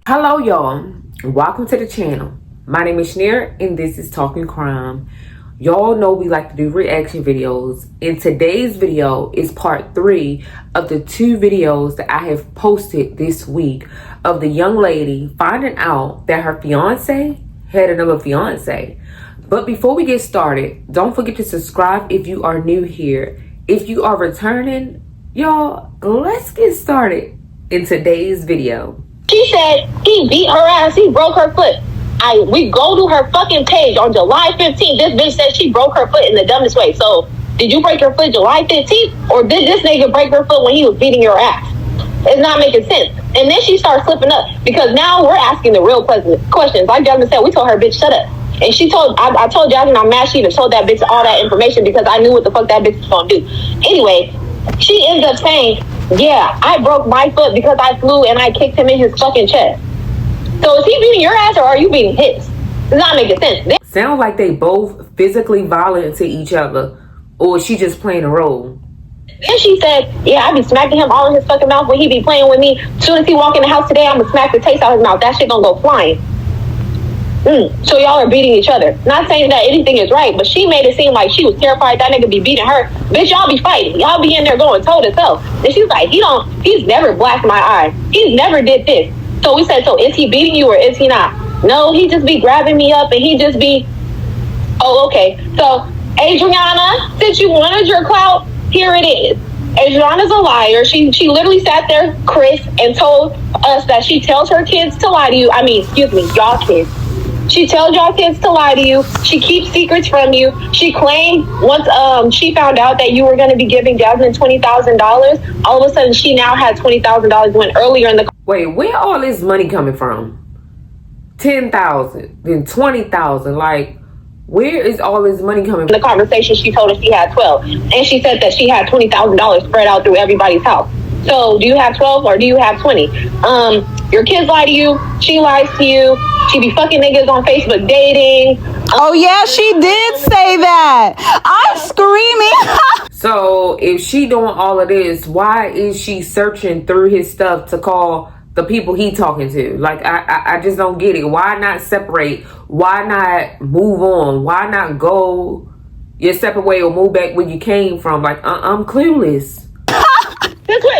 Hello y'all, welcome to the channel. My name is Shaneria and this is Talking Crime. Y'all know we like to do reaction videos, and today's video is part 3 of the 2 videos that I have posted this week of the young lady finding out that her fiance had another fiance. But before we get started, don't forget to subscribe if you are new here. If you are returning, y'all, let's get started in today's video. She said he beat her ass, he broke her foot. We go to her fucking page on July 15th. This bitch said she broke her foot in the dumbest way. So, did you break your foot July 15th? Or did this nigga break her foot when he was beating your ass? It's not making sense. And then she starts slipping up because now we're asking the real questions. Like Jasmine said, we told her, bitch, shut up. And I told Jasmine I'm mad she even told that bitch all that information because I knew what the fuck that bitch was gonna do. Anyway, she ends up saying, yeah, I broke my foot because I flew and I kicked him in his fucking chest. So is he beating your ass or are you beating his? It's not making sense. Sounds like they both physically violent to each other, or she just playing a role. Then she said, yeah, I be smacking him all in his fucking mouth when he be playing with me. As soon as he walk in the house today, I'm gonna smack the taste out of his mouth. That shit gonna go flying. So y'all are beating each other. Not saying that anything is right, but she made it seem like she was terrified that nigga be beating her. Bitch, y'all be fighting. Y'all be in there going toe to toe. And she's like, he's never blacked my eye. He's never did this. So we said, so is he beating you or is he not? No, he just be grabbing me up and he just be, oh, okay. So Adriana, since you wanted your clout, here it is. Adriana's a liar. She literally sat there, Chris, and told us that she tells her kids to lie to you. Y'all kids. She tells y'all kids to lie to you. She keeps secrets from you. She claimed once she found out that you were going to be giving Jasmine $20,000, all of a sudden she now had $20,000 when earlier in the... Wait, where all this money coming from? 10,000, then 20,000. Like, where is all this money coming from? The conversation, she told us she had 12. And she said that she had $20,000 spread out through everybody's house. So do you have 12 or do you have 20? Your kids lie to you. She lies to you. She be fucking niggas on Facebook dating. Oh, yeah, she did say that. I'm screaming. So if she doing all of this, why is she searching through his stuff to call the people he talking to? Like, I just don't get it. Why not separate? Why not move on? Why not go your separate way or move back where you came from? Like, I'm clueless.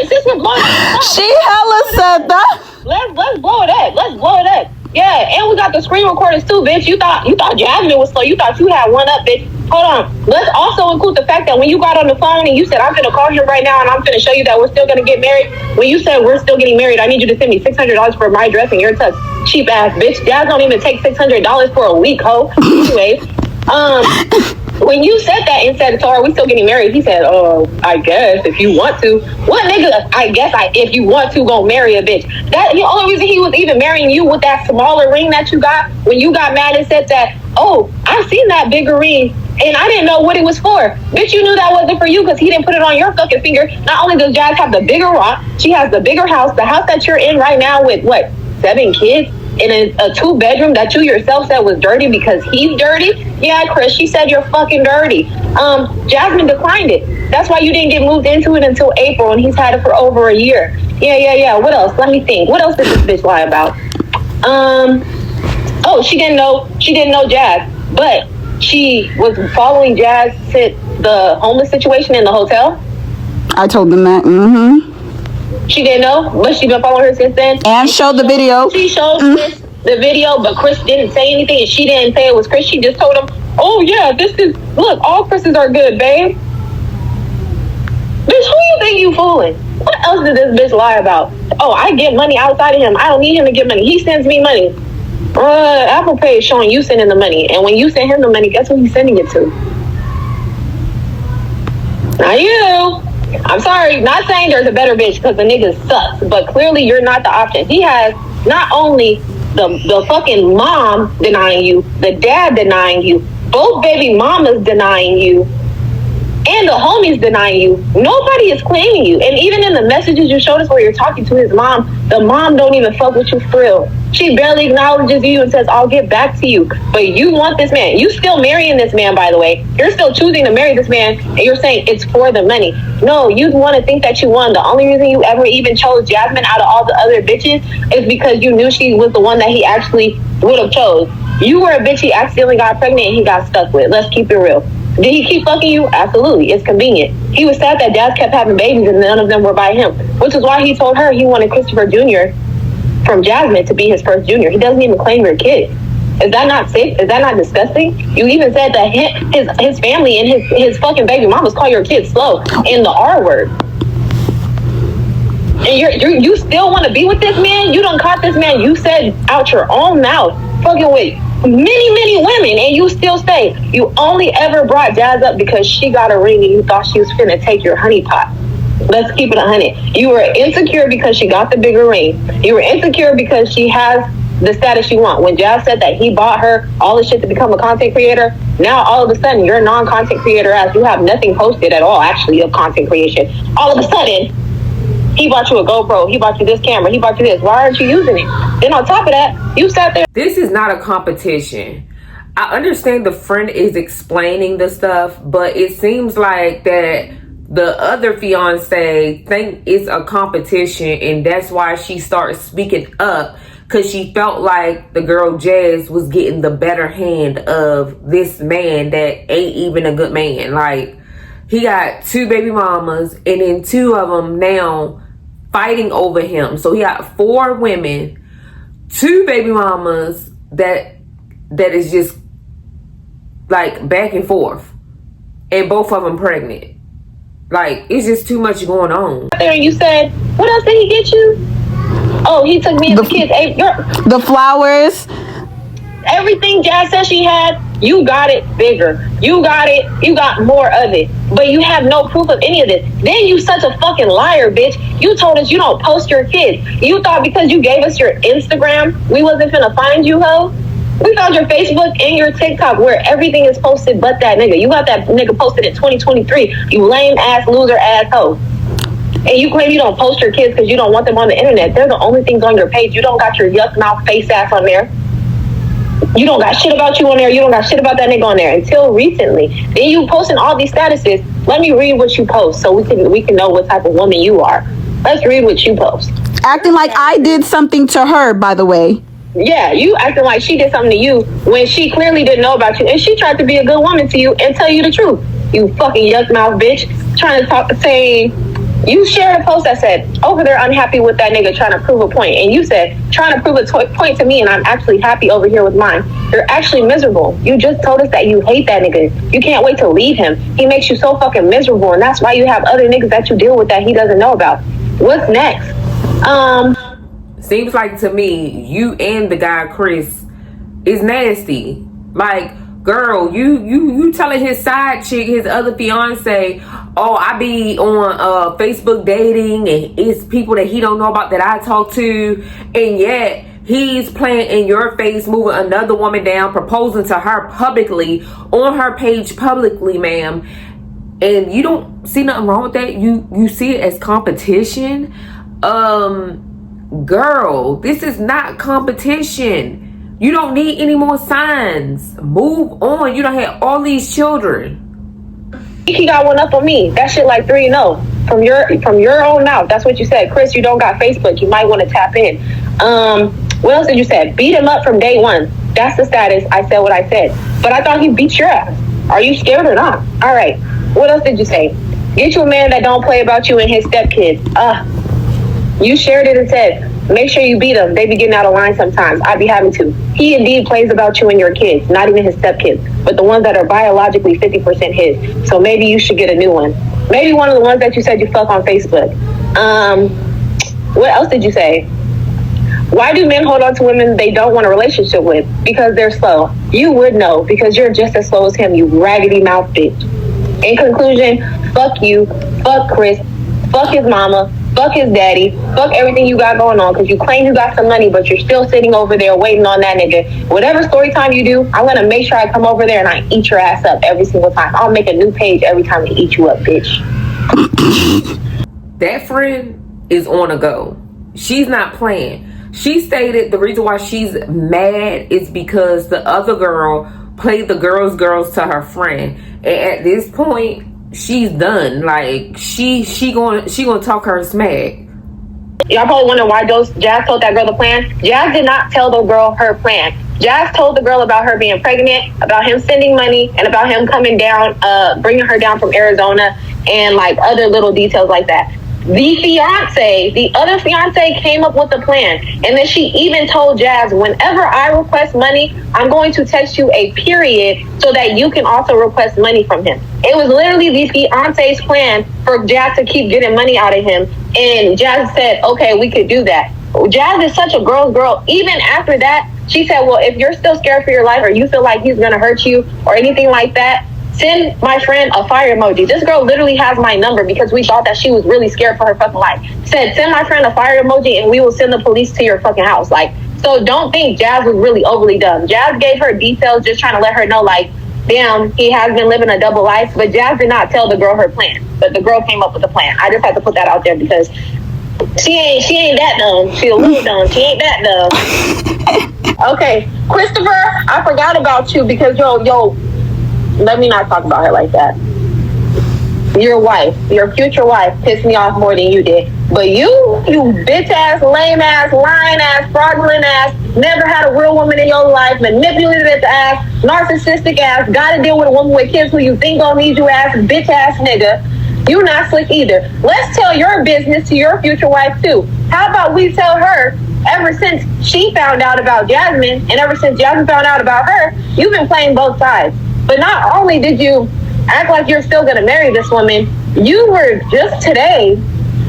Since we're blowing it up. She hella said that. Let's blow it up. Let's blow it up. Yeah, and we got the screen recorders too, bitch. You thought Jasmine was slow. You thought you had one up, bitch. Hold on. Let's also include the fact that when you got on the phone and you said, I'm gonna call him right now and I'm gonna show you that we're still gonna get married. When you said we're still getting married, I need you to send me $600 for my dress and your tux. Cheap ass bitch. Jazz don't even take $600 for a week, ho. Anyways, when you said that and said, so are we still getting married? He said, oh, I guess if you want to. What nigga, if you want to, go marry a bitch? That the only reason he was even marrying you with that smaller ring that you got when you got mad and said that, oh, I've seen that bigger ring and I didn't know what it was for. Bitch, you knew that wasn't for you because he didn't put it on your fucking finger. Not only does Jazz have the bigger rock, she has the bigger house, the house that you're in right now with, 7 kids? In a 2-bedroom that you yourself said was dirty because he's dirty? Yeah, Chris, she said you're fucking dirty. Jasmine declined it. That's why you didn't get moved into it until April, and he's had it for over a year. Yeah. What else? Let me think. What else did this bitch lie about? Oh, she didn't know Jazz, but she was following Jazz to the homeless situation in the hotel. I told them that. She didn't know, but she been following her since then. And showed the video. She showed Chris the video, but Chris didn't say anything, and she didn't say it was Chris. She just told him, oh yeah, look, all Chris's are good, babe. Bitch, who you think you fooling? What else did this bitch lie about? Oh, I get money outside of him. I don't need him to get money. He sends me money. Apple Pay is showing you sending the money, and when you send him the money, guess who he's sending it to? Not you. I'm sorry, not saying there's a better bitch because the nigga sucks, but clearly you're not the option. He has not only the fucking mom denying you, the dad denying you, both baby mamas denying you, And the homies denying you. Nobody is claiming you. And even in the messages you showed us where you're talking to his mom, the mom don't even fuck with you for real. She barely acknowledges you and says, I'll get back to you. But you want this man. You still marrying this man, by the way. You're still choosing to marry this man, and you're saying it's for the money. No, you want to think that you won. The only reason you ever even chose Jasmine out of all the other bitches is because you knew she was the one that he actually would have chose. You were a bitch he accidentally got pregnant and he got stuck with. Let's keep it real. Did he keep fucking you? Absolutely. It's convenient. He was sad that Jazz kept having babies and none of them were by him, which is why he told her he wanted Christopher Jr. from Jasmine to be his first junior. He doesn't even claim your kid. Is that not sick? Is that not disgusting? You even said that his family and his fucking baby mamas call your kid slow and the R word. And you still want to be with this man? You done caught this man, you said out your own mouth, fucking with many women, and you still say you only ever brought Jazz up because she got a ring and you thought she was finna take your honey pot. Let's keep it 100. You were insecure because she got the bigger ring. You were insecure because she has the status you want. When Jazz said that he bought her all the shit to become a content creator, now all of a sudden you're a non-content creator as you have nothing posted at all actually of content creation. All of a sudden, he bought you a GoPro, he bought you this camera, he bought you this. Why aren't you using it? Then on top of that, you sat there. This is not a competition. I understand the friend is explaining the stuff, but it seems like that the other fiance think it's a competition, and that's why she starts speaking up, because she felt like the girl Jazz was getting the better hand of this man that ain't even a good man. Like, he got 2 baby mamas, and then 2 of them now fighting over him. So he got 4 women, 2 baby mamas that is just like back and forth, and both of them pregnant. Like, it's just too much going on. There, and you said, what else did he get you? Oh, he took me and the kids. Hey, the flowers. Everything Jazz said she had, you got it bigger. You got it. You got more of it. But you have no proof of any of this. Then you such a fucking liar, bitch. You told us you don't post your kids. You thought because you gave us your Instagram, we wasn't finna find you, ho? We found your Facebook and your TikTok where everything is posted but that nigga. You got that nigga posted in 2023. You lame ass, loser ass hoe. And you claim you don't post your kids because you don't want them on the internet. They're the only things on your page. You don't got your yuck mouth face ass on there. You don't got shit about you on there. You don't got shit about that nigga on there until recently. Then you posting all these statuses. Let me read what you post so we can know what type of woman you are. Let's read what you post. Acting like I did something to her, by the way. Yeah, you acting like she did something to you when she clearly didn't know about you, and she tried to be a good woman to you and tell you the truth. You fucking yuck mouth bitch, trying to talk, saying you shared a post that said over there unhappy with that nigga trying to prove a point, and you said trying to prove a point to me, and I'm actually happy over here with mine. You're actually miserable. You just told us that you hate that nigga. You can't wait to leave him. He makes you so fucking miserable, and that's why you have other niggas that you deal with that he doesn't know about. What's next? Seems like to me, you and the guy Chris is nasty. Like, girl, you telling his side chick, his other fiance, oh, I be on Facebook dating, and it's people that he don't know about that I talk to, and yet he's playing in your face, moving another woman down, proposing to her publicly on her page publicly, ma'am. And you don't see nothing wrong with that. You see it as competition. Girl, this is not competition. You don't need any more signs. Move on. You don't have all these children. He got one up on me. That shit like 3-0 from your own mouth. That's what you said. Chris, you don't got Facebook. You might want to tap in. What else did you say? Beat him up from day one. That's the status. I said what I said. But I thought he beat your ass. Are you scared or not? All right. What else did you say? Get you a man that don't play about you and his stepkids. You shared it and said, make sure you beat him. They be getting out of line sometimes. I be having to. He indeed plays about you and your kids, not even his stepkids, but the ones that are biologically 50% his. So maybe you should get a new one. Maybe one of the ones that you said you fuck on Facebook. What else did you say? Why do men hold on to women they don't want a relationship with? Because they're slow. You would know, because you're just as slow as him, you raggedy mouth bitch. In conclusion, fuck you, fuck Chris, fuck his mama, fuck his daddy, fuck everything you got going on, because you claim you got some money, but you're still sitting over there waiting on that nigga. Whatever story time you do, I'm gonna make sure I come over there and I eat your ass up every single time. I'll make a new page every time I eat you up, bitch. That friend is on a go. She's not playing. She stated the reason why she's mad is because the other girl played the girls to her friend, and at this point she's done. Like she gonna talk her smack. Y'all probably wonder why Jazz told that girl the plan. Jazz did not tell the girl her plan. Jazz told the girl about her being pregnant, about him sending money, and about him coming down, bringing her down from Arizona, and like other little details like that. The other fiance came up with a plan, and then she even told Jazz, whenever I request money, I'm going to text you a period so that you can also request money from him. It was literally the fiance's plan for Jazz to keep getting money out of him, and Jazz said, okay, we could do that. Jazz is such a girl's girl. Even after that, she said, well, if you're still scared for your life or you feel like he's going to hurt you or anything like that, send my friend a fire emoji. This girl literally has my number because we thought that she was really scared for her fucking life. Said, send my friend a fire emoji and we will send the police to your fucking house. Like, so don't think Jazz was really overly dumb. Jazz gave her details just trying to let her know, like, damn, he has been living a double life. But Jazz did not tell the girl her plan. But the girl came up with the plan. I just had to put that out there because she ain't that dumb. She a little dumb. She ain't that dumb. Okay, Christopher, I forgot about you because yo, let me not talk about her like that. Your wife, your future wife, pissed me off more than you did. But you bitch ass, lame ass, lying ass, fraudulent ass, never had a real woman in your life, manipulative ass, narcissistic ass, gotta deal with a woman with kids who you think gonna need you ass, bitch ass nigga. You not slick either. Let's tell your business to your future wife too. How about we tell her, ever since she found out about Jasmine, and ever since Jasmine found out about her, you've been playing both sides. But not only did you act like you're still gonna marry this woman, you were just today,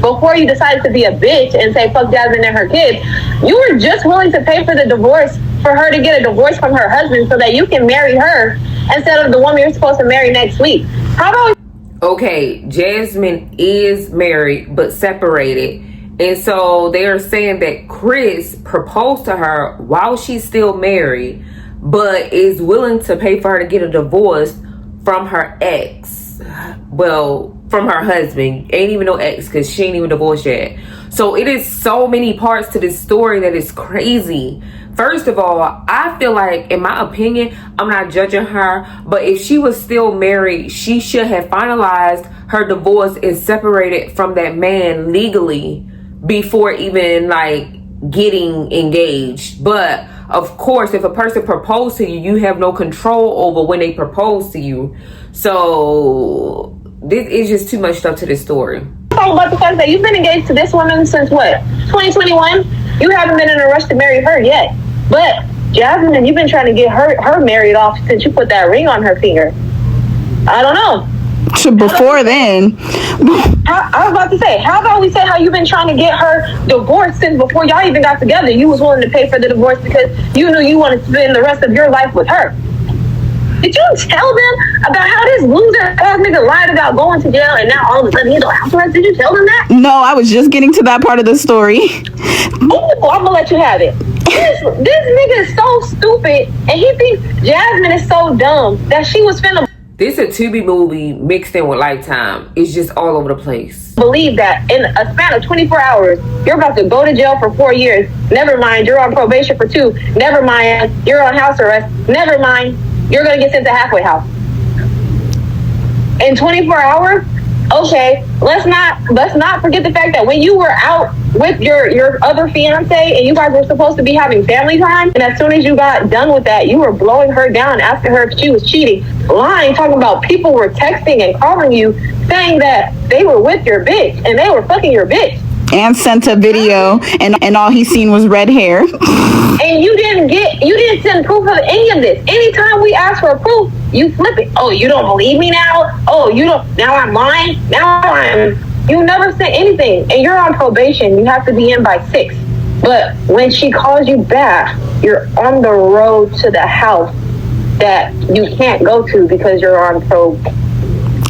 before you decided to be a bitch and say fuck Jasmine and her kids, you were just willing to pay for the divorce for her to get a divorce from her husband so that you can marry her instead of the woman you're supposed to marry next week. How about... Okay, Jasmine is married but separated, and so they are saying that Chris proposed to her while she's still married, but is willing to pay for her to get a divorce from her ex. Well, from her husband. Ain't even no ex because she ain't even divorced yet. So it is so many parts to this story that is crazy. First of all, I feel like, in my opinion, I'm not judging her, but if she was still married, she should have finalized her divorce and separated from that man legally before even like getting engaged. But of course, if a person proposed to you, you have no control over when they propose to you. So this is just too much stuff to this story. Talk about the fact that you've been engaged to this woman since what, 2021? You haven't been in a rush to marry her yet. But Jasmine, you've been trying to get her married off since you put that ring on her finger. I don't know. Before then. I was about to say, how about we say how you've been trying to get her divorced since before y'all even got together? You was willing to pay for the divorce because you knew you wanted to spend the rest of your life with her. Did you tell them about how this loser ass nigga lied about going to jail and now all of a sudden he's on house arrest? Did you tell them that? No, I was just getting to that part of the story. Oh, I'm gonna let you have it. This nigga is so stupid, and he thinks Jasmine is so dumb that she was finna... This a Tubi movie mixed in with Lifetime. It's just all over the place. Believe that in a span of 24 hours, you're about to go to jail for 4 years. Never mind, you're on probation for 2. Never mind, you're on house arrest. Never mind, you're gonna get sent to halfway house. In 24 hours? Okay, let's not forget the fact that when you were out with your other fiance and you guys were supposed to be having family time, and as soon as you got done with that, you were blowing her down, asking her if she was cheating, lying, talking about people were texting and calling you saying that they were with your bitch and they were fucking your bitch. And sent a video, and all he seen was red hair. And you didn't send proof of any of this. Anytime we ask for proof, you flip it. Oh, you don't believe me now? Oh, you don't, now I'm lying? You never sent anything. And you're on probation. You have to be in by 6. But when she calls you back, you're on the road to the house that you can't go to because you're on probe.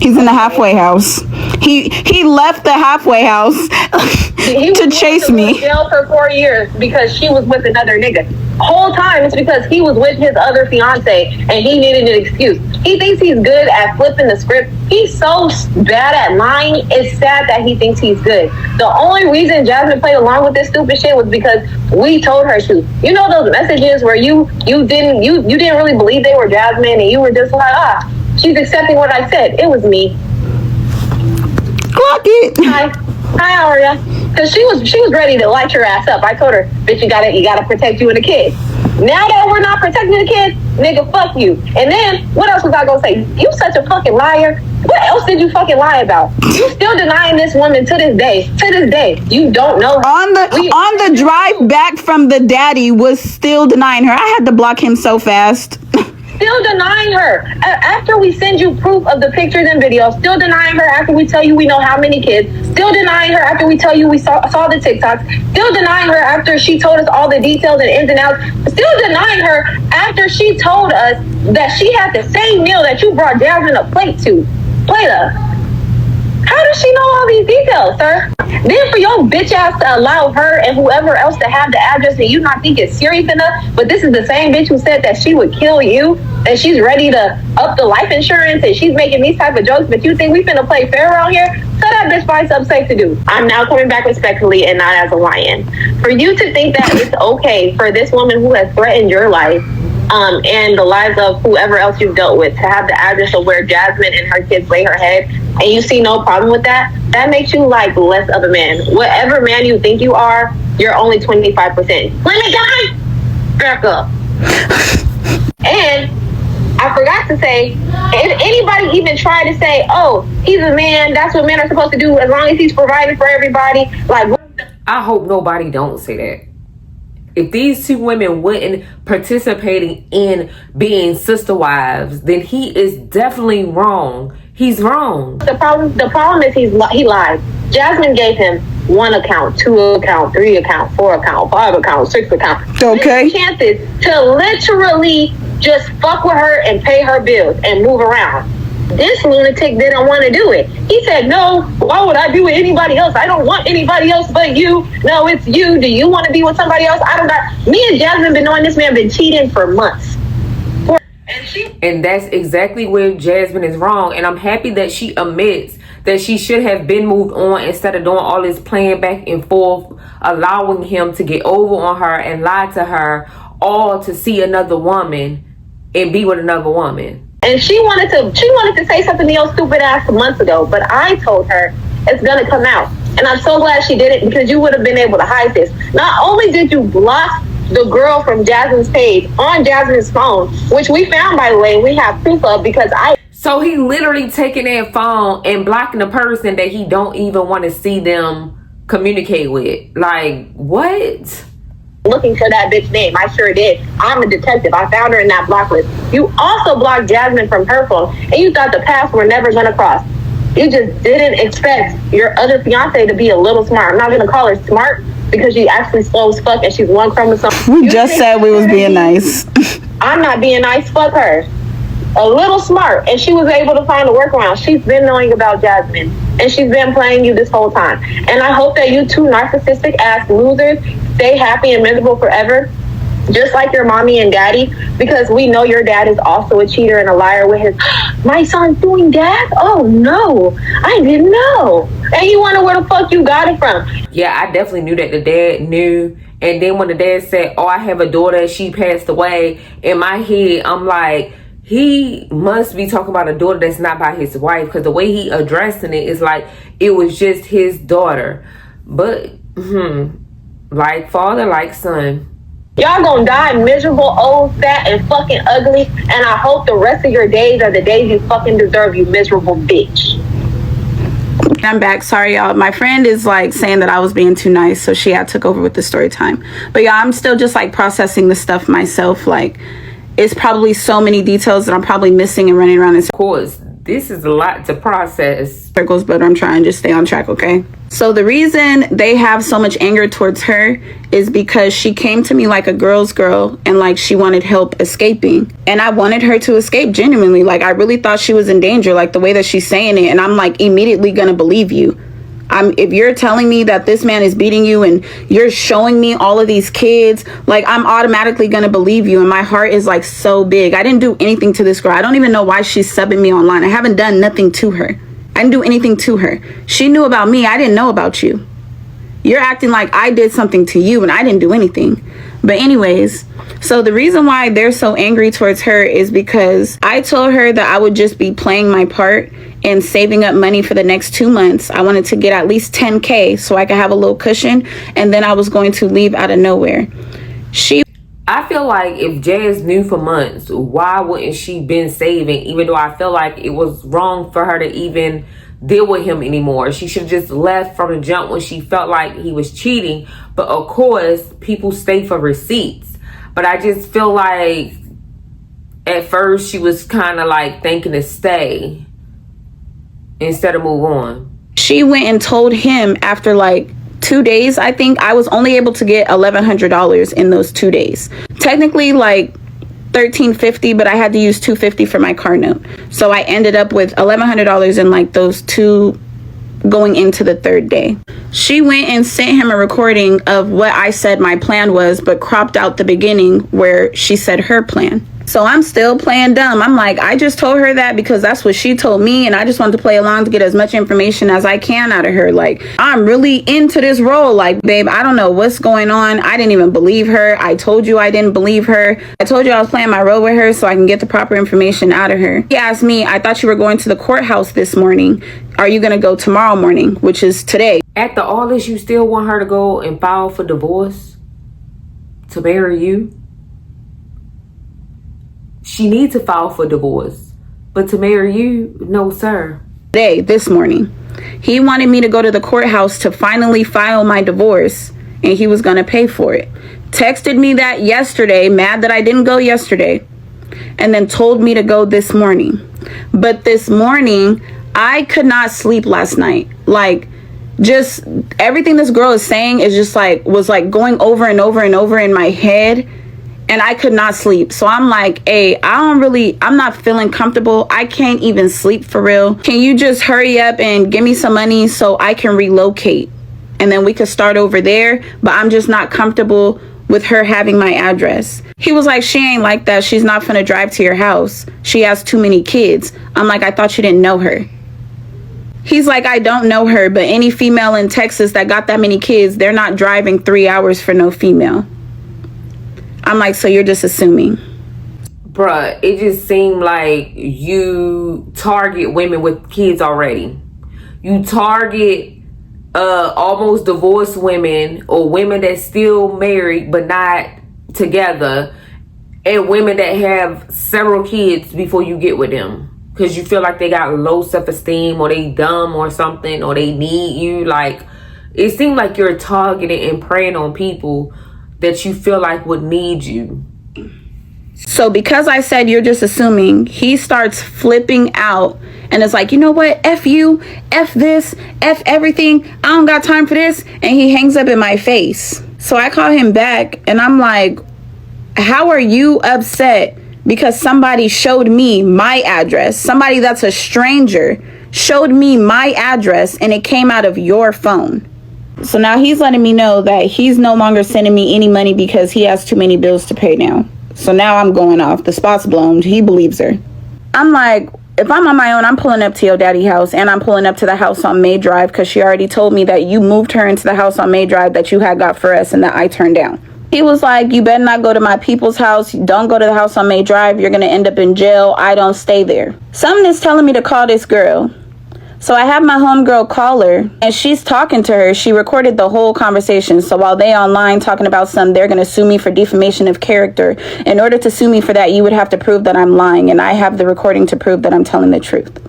He's in the halfway house. He left the halfway house to chase me. He was in jail for 4 years because she was with another nigga. Whole time it's because he was with his other fiance and he needed an excuse. He thinks he's good at flipping the script. He's so bad at lying. It's sad that he thinks he's good. The only reason Jasmine played along with this stupid shit was because we told her to. You know those messages where you didn't really believe they were Jasmine and you were just like, she's accepting what I said. It was me. Clock it. Hi, how are ya? Because she was ready to light your ass up. I told her, bitch, you gotta protect you and the kids. Now that we're not protecting the kids, nigga, fuck you. And then what else was I gonna say? You such a fucking liar. What else did you fucking lie about? You still denying this woman to this day. To this day, you don't know her. On the drive back from the daddy was still denying her. I had to block him so fast. Still denying her after we send you proof of the pictures and videos. Still denying her after we tell you we know how many kids. Still denying her after we tell you we saw the TikToks. Still denying her after she told us all the details and ins and outs. Still denying her after she told us that she had the same meal that you brought Jasmine a plate of. How does she know all these details, sir? Then for your bitch ass to allow her and whoever else to have the address and you not think it's serious enough, but this is the same bitch who said that she would kill you and she's ready to up the life insurance and she's making these type of jokes, but you think we finna play fair around here? Tell that bitch find something safe to do. I'm now coming back respectfully and not as a lion. For you to think that it's okay for this woman who has threatened your life and the lives of whoever else you've dealt with to have the address of where Jasmine and her kids lay her head, and you see no problem with that, that makes you like less of a man. Whatever man you think you are, you're only 25%. Let me die! Back up. And I forgot to say, if anybody even tried to say, oh, he's a man, that's what men are supposed to do as long as he's providing for everybody, like, I hope nobody don't say that. If these two women weren't participating in being sister wives, then he is definitely wrong. He's wrong. The problem is he lied. Jasmine gave him 1 account, 2 account, 3 account, 4 account, 5 account, 6 account. Okay. Chances to literally just fuck with her and pay her bills and move around. This lunatic didn't want to do it. He said, no, why would I be with anybody else? I don't want anybody else but you. No, it's you. Do you want to be with somebody else? I don't got. Me and Jasmine been knowing this man been cheating for months. And that's exactly where Jasmine is wrong. And I'm happy that she admits that she should have been moved on instead of doing all this playing back and forth, allowing him to get over on her and lie to her, all to see another woman and be with another woman. And she wanted to say something to your stupid ass months ago, but I told her it's gonna come out. And I'm so glad she did it because you would have been able to hide this. Not only did you block the girl from Jasmine's page on Jasmine's phone, which we found, by the way, we have proof of because So he literally taking their phone and blocking the person that he don't even want to see them communicate with. Like, what? Looking for that bitch name. I sure did. I'm a detective. I found her in that block list. You also blocked Jasmine from her phone, and you thought the paths were never gonna cross. You just didn't expect your other fiance to be a little smart. I'm not gonna call her smart because she actually slow as fuck and she's 1 chromosome. We just said we was being nice. I'm not being nice. Fuck her. A little smart, and she was able to find a workaround. She's been knowing about Jasmine, and she's been playing you this whole time. And I hope that you two narcissistic ass losers stay happy and miserable forever, just like your mommy and daddy, because we know your dad is also a cheater and a liar with his, my son's doing that? Oh no, I didn't know. And you wonder where the fuck you got it from. Yeah, I definitely knew that the dad knew. And then when the dad said, oh, I have a daughter, she passed away, in my head, I'm like, he must be talking about a daughter that's not by his wife, because the way he addressing it is like it was just his daughter. But like father, like son. Y'all gonna die miserable, old, fat, and fucking ugly, and I hope the rest of your days are the days you fucking deserve, you miserable bitch. I'm back. Sorry, y'all. My friend is like saying that I was being too nice, so she took over with the story time. But yeah, I'm still just like processing the stuff myself. Like, it's probably so many details that I'm probably missing and running around in Of course, this is a lot to process. circles, but I'm trying to just stay on track, okay? So the reason they have so much anger towards her is because she came to me like a girl's girl and like she wanted help escaping. And I wanted her to escape genuinely. Like I really thought she was in danger, like the way that she's saying it. And I'm like immediately gonna believe you. If you're telling me that this man is beating you and you're showing me all of these kids, like I'm automatically gonna believe you. And my heart is like so big. I didn't do anything to this girl. I don't even know why she's subbing me online. I haven't done nothing to her. I didn't do anything to her. She knew about me. I didn't know about you. You're acting like I did something to you and I didn't do anything. But anyways, so the reason why they're so angry towards her is because I told her that I would just be playing my part and saving up money for the next 2 months. I wanted to get at least 10K so I could have a little cushion, and then I was going to leave out of nowhere. I feel like if Jazz knew for months, why wouldn't she been saving? Even though I feel like it was wrong for her to even deal with him anymore. She should have just left from the jump when she felt like he was cheating. But of course, people stay for receipts. But I just feel like at first she was kind of like thinking to stay instead of move on. She went and told him after like 2 days, I think I was only able to get $1,100 in those 2 days. Technically like $1,350, but I had to use $250 for my car note. So I ended up with $1,100 in like those two going into the third day. She went and sent him a recording of what I said my plan was, but cropped out the beginning where she said her plan. So I'm still playing dumb. I'm like, I just told her that because that's what she told me, and I just wanted to play along to get as much information as I can out of her. Like, I'm really into this role. Like, babe, I don't know what's going on. I didn't even believe her. I told you I didn't believe her. I told you I was playing my role with her so I can get the proper information out of her. He asked me, I thought you were going to the courthouse this morning. Are you going to go tomorrow morning, which is today? After all this, you still want her to go and file for divorce to marry you? She needs to file for divorce, but to marry you, no sir. This morning, he wanted me to go to the courthouse to finally file my divorce, and he was gonna pay for it. Texted me that yesterday, mad that I didn't go yesterday, and then told me to go this morning. But this morning, I could not sleep last night. Like, just everything this girl is saying is just like, was like going over and over and over in my head. And I could not sleep. So I'm like, hey, I'm not feeling comfortable. I can't even sleep for real. Can you just hurry up and give me some money so I can relocate? And then we could start over there. But I'm just not comfortable with her having my address. He was like, she ain't like that. She's not finna drive to your house. She has too many kids. I'm like, I thought you didn't know her. He's like, I don't know her, but any female in Texas that got that many kids, they're not driving 3 hours for no female. I'm like, so you're just assuming. Bruh, it just seemed like you target women with kids already. You target almost divorced women or women that still married but not together, and women that have several kids before you get with them. Because you feel like they got low self-esteem or they dumb or something or they need you. Like, it seemed like you're targeting and preying on people that you feel like would need you. So because I said you're just assuming, he starts flipping out and it's like, you know what? F you, F this, F everything. I don't got time for this. And he hangs up in my face. So I call him back and I'm like, how are you upset because somebody showed me my address? Somebody that's a stranger showed me my address and it came out of your phone. So now he's letting me know that he's no longer sending me any money because he has too many bills to pay now. So now I'm going off. The spot's blown. He believes her. I'm like, if I'm on my own, I'm pulling up to your daddy's house and I'm pulling up to the house on May Drive because she already told me that you moved her into the house on May Drive that you had got for us and that I turned down. He was like, you better not go to my people's house. Don't go to the house on May Drive. You're going to end up in jail. I don't stay there. Something is telling me to call this girl. So I have my homegirl call her and she's talking to her. She recorded the whole conversation. So while they online talking about something, they're going to sue me for defamation of character. In order to sue me for that, you would have to prove that I'm lying. And I have the recording to prove that I'm telling the truth.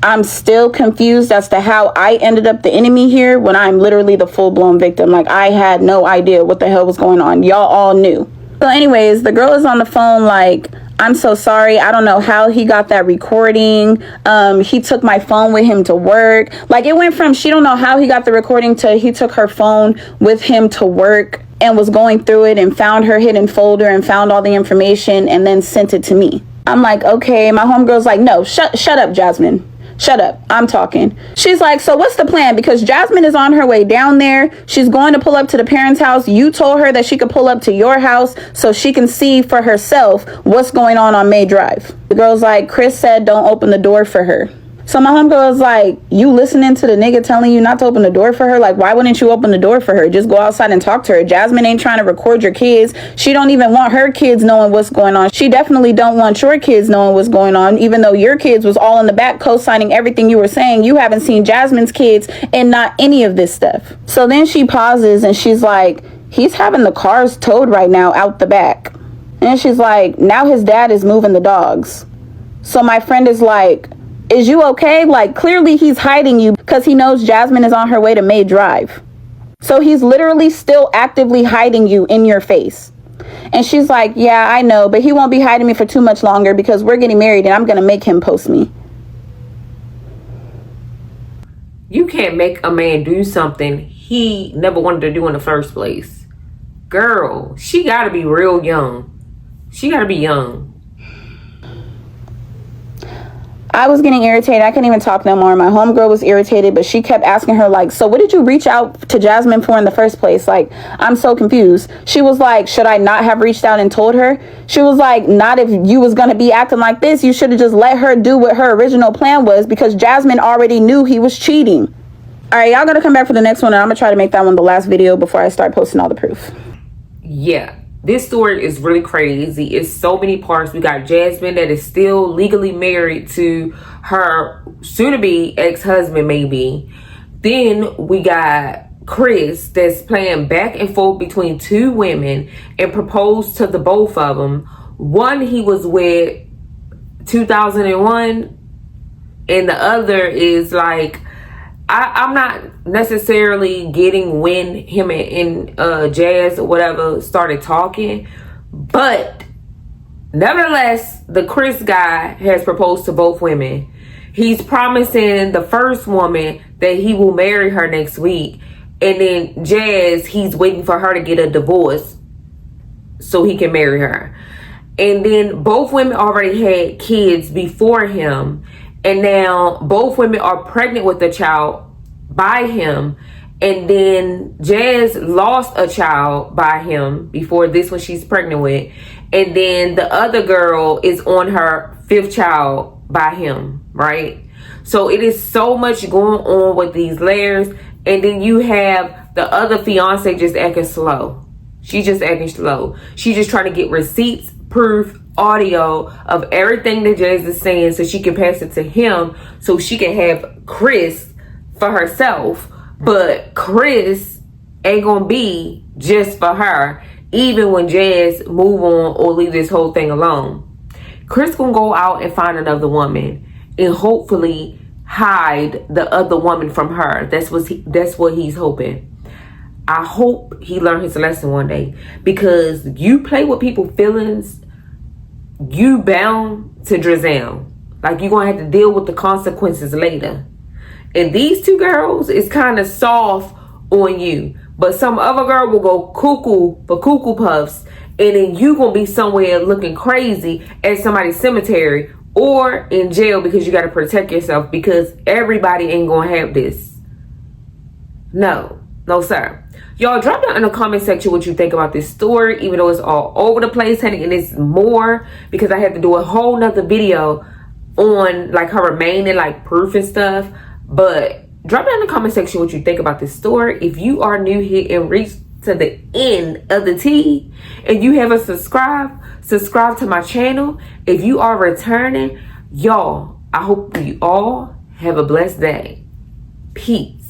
I'm still confused as to how I ended up the enemy here when I'm literally the full-blown victim. Like, I had no idea what the hell was going on. Y'all all knew. So anyways, the girl is on the phone like, I'm so sorry. I don't know how he got that recording. He took my phone with him to work. Like, it went from she don't know how he got the recording to he took her phone with him to work and was going through it and found her hidden folder and found all the information and then sent it to me. I'm like, okay. My homegirl's like, no, shut up, Jasmine. Shut up. I'm talking. She's like, so what's the plan? Because Jasmine is on her way down there. She's going to pull up to the parents' house. You told her that she could pull up to your house so she can see for herself what's going on May Drive. The girl's like, Chris said don't open the door for her. So my homegirl was like, you listening to the nigga telling you not to open the door for her? Like, why wouldn't you open the door for her? Just go outside and talk to her. Jasmine ain't trying to record your kids. She don't even want her kids knowing what's going on. She definitely don't want your kids knowing what's going on, even though your kids was all in the back co-signing everything you were saying. You haven't seen Jasmine's kids and not any of this stuff. So then she pauses and she's like, he's having the cars towed right now out the back. And she's like, now his dad is moving the dogs. So my friend is like, is you okay? Like, clearly he's hiding you because he knows Jasmine is on her way to May Drive. So he's literally still actively hiding you in your face. And she's like, yeah, I know, but he won't be hiding me for too much longer because we're getting married and I'm going to make him post me. You can't make a man do something he never wanted to do in the first place. Girl, she got to be real young. She got to be young. I was getting irritated. I couldn't even talk no more. My homegirl was irritated, but she kept asking her, like, so what did you reach out to Jasmine for in the first place? Like, I'm so confused. She was like, should I not have reached out and told her? She was like, not if you was going to be acting like this. You should have just let her do what her original plan was because Jasmine already knew he was cheating. All right, y'all got to come back for the next one, and I'm going to try to make that one the last video before I start posting all the proof. Yeah. This story is really crazy. It's so many parts. We got Jasmine that is still legally married to her soon-to-be ex-husband, maybe. Then we got Chris that's playing back and forth between two women and proposed to the both of them. One he was with 2001 and the other is like, I'm not necessarily getting when him and Jazz or whatever started talking, but nevertheless, the Chris guy has proposed to both women. He's promising the first woman that he will marry her next week, and then Jazz, he's waiting for her to get a divorce so he can marry her. And then both women already had kids before him. And now both women are pregnant with a child by him. And then Jazz lost a child by him before this one she's pregnant with. And then the other girl is on her fifth child by him, right? So it is so much going on with these layers. And then you have the other fiance just acting slow. She's just acting slow. She's just trying to get receipts, proof, audio of everything that Jazz is saying so she can pass it to him so she can have Chris for herself. But Chris ain't gonna be just for her even when Jazz move on or leave this whole thing alone. Chris gonna go out and find another woman and hopefully hide the other woman from her. That's what he's hoping. I hope he learned his lesson one day, because you play with people's feelings, you bound to drizzle. Like, you're gonna have to deal with the consequences later. And these two girls is kind of soft on you, but some other girl will go cuckoo for cuckoo puffs, and then you gonna be somewhere looking crazy at somebody's cemetery or in jail because you got to protect yourself, because everybody ain't gonna have this. No sir. Y'all drop down in the comment section what you think about this story, even though it's all over the place, honey, and it's more because I had to do a whole nother video on like her remaining like proof and stuff. But drop down in the comment section what you think about this story. If you are new here and reached to the end of the tea and you haven't subscribe to my channel. If you are returning, y'all, I hope you all have a blessed day. Peace.